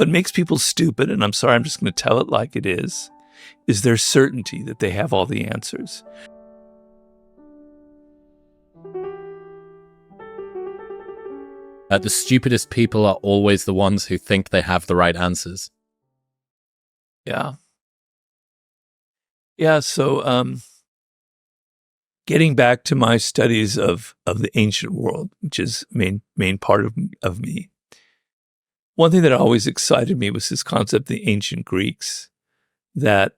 What makes people stupid, and I'm sorry, I'm just going to tell it like it is their certainty that they have all the answers. The stupidest people are always the ones who think they have the right answers. Yeah. Yeah, so getting back to my studies of the ancient world, which is main part of me, one thing that always excited me was this concept of the ancient Greeks, that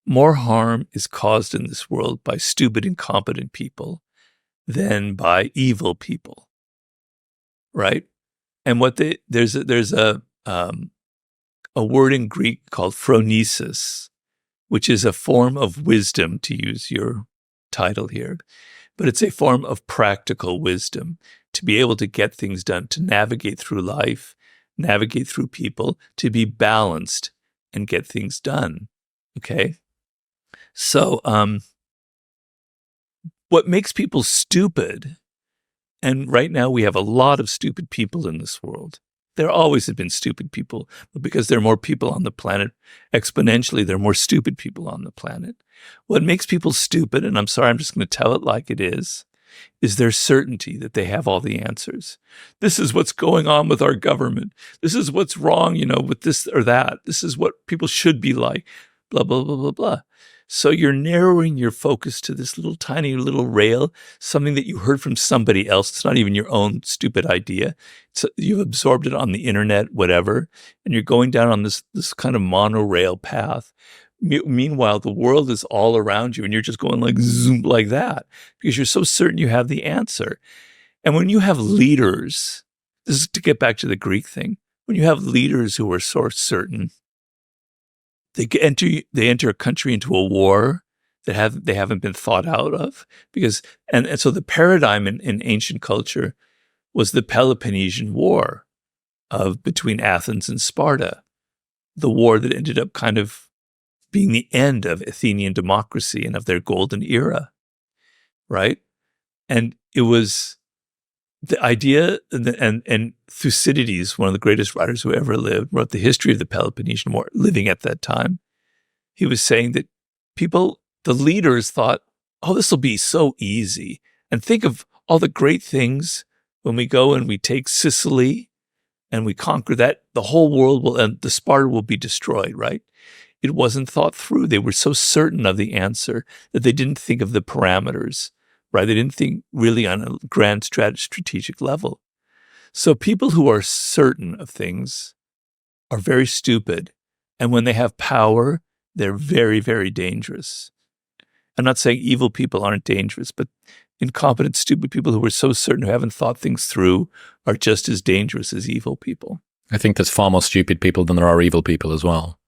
more harm is caused in this world by stupid, incompetent people than by evil people, right? And there's a word in Greek called phronesis, which is a form of wisdom, to use your title here, but it's a form of practical wisdom to be able to get things done, to navigate through life, navigate through people, to be balanced and get things done. Okay? So what makes people stupid, and right now we have a lot of stupid people in this world. There always have been stupid people, but because there are more people on the planet, exponentially, there are more stupid people on the planet. What makes people stupid, and I'm sorry, I'm just going to tell it like it is their certainty that they have all the answers. This is what's going on with our government. This is what's wrong, with this or that. This is what people should be like, blah, blah, blah, blah, blah. So you're narrowing your focus to this little tiny little rail, something that you heard from somebody else. It's not even your own stupid idea. You've absorbed it on the internet, whatever, and you're going down on this kind of monorail path. Meanwhile, the world is all around you, and you're just going like zoom like that because you're so certain you have the answer. And when you have leaders, this is to get back to the Greek thing, when you have leaders who are so certain, they enter a country into a war that they haven't been thought out of, because and so the paradigm in ancient culture was the Peloponnesian War between Athens and Sparta, the war that ended up kind of being the end of Athenian democracy and of their golden era, right? And it was the idea, and Thucydides, one of the greatest writers who ever lived, wrote the history of the Peloponnesian War, living at that time. He was saying that the leaders thought, oh, this will be so easy. And think of all the great things when we go and we take Sicily and we conquer that, the whole world and the Sparta will be destroyed, right? It wasn't thought through. They were so certain of the answer that they didn't think of the parameters, right? They didn't think really on a grand strategic level. So people who are certain of things are very stupid. And when they have power, they're very, very dangerous. I'm not saying evil people aren't dangerous, but incompetent, stupid people who are so certain, who haven't thought things through, are just as dangerous as evil people. I think there's far more stupid people than there are evil people as well.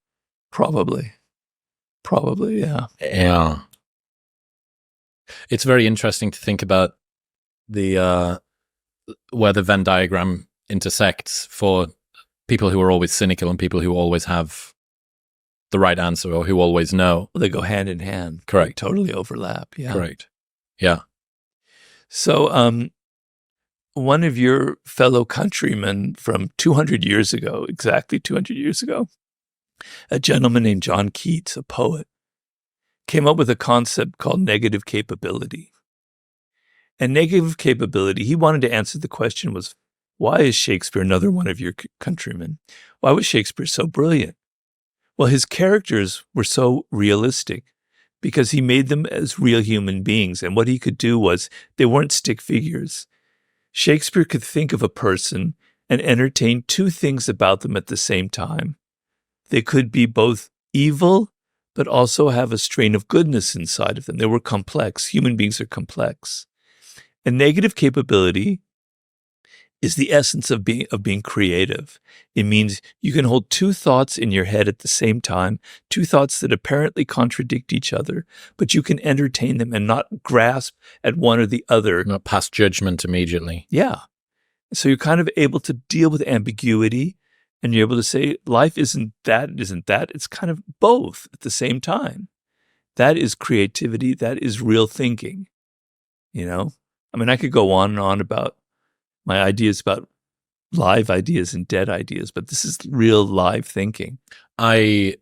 Probably, yeah. Yeah. It's very interesting to think about where the Venn diagram intersects for people who are always cynical and people who always have the right answer or who always know. Well, they go hand in hand. Correct. They totally overlap. Yeah. Correct. Yeah. So, one of your fellow countrymen from 200 years ago, exactly 200 years ago, a gentleman named John Keats, a poet, came up with a concept called negative capability. And negative capability, he wanted to answer the question was, why is Shakespeare another one of your countrymen? Why was Shakespeare so brilliant? Well, his characters were so realistic because he made them as real human beings. And what he could do was, they weren't stick figures. Shakespeare could think of a person and entertain two things about them at the same time. They could be both evil, but also have a strain of goodness inside of them. They were complex. Human beings are complex. And negative capability is the essence of being creative. It means you can hold two thoughts in your head at the same time, two thoughts that apparently contradict each other, but you can entertain them and not grasp at one or the other. Not pass judgment immediately. Yeah. So you're kind of able to deal with ambiguity, and you're able to say, life isn't that, it isn't that. It's kind of both at the same time. That is creativity. That is real thinking. I mean, I could go on and on about my ideas about live ideas and dead ideas, but this is real live thinking. I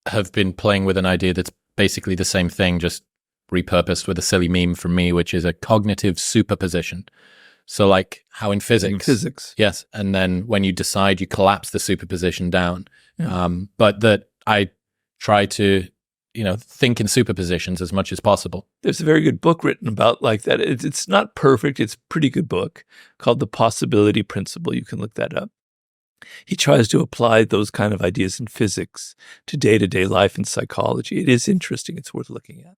have been playing with an idea that's basically the same thing, just repurposed with a silly meme from me, which is a cognitive superposition. So like how in physics. Yes. And then when you decide, you collapse the superposition down. Yeah. But that I try to, think in superpositions as much as possible. There's a very good book written about like that. It's not perfect. It's a pretty good book called The Possibility Principle. You can look that up. He tries to apply those kind of ideas in physics to day-to-day life and psychology. It is interesting. It's worth looking at.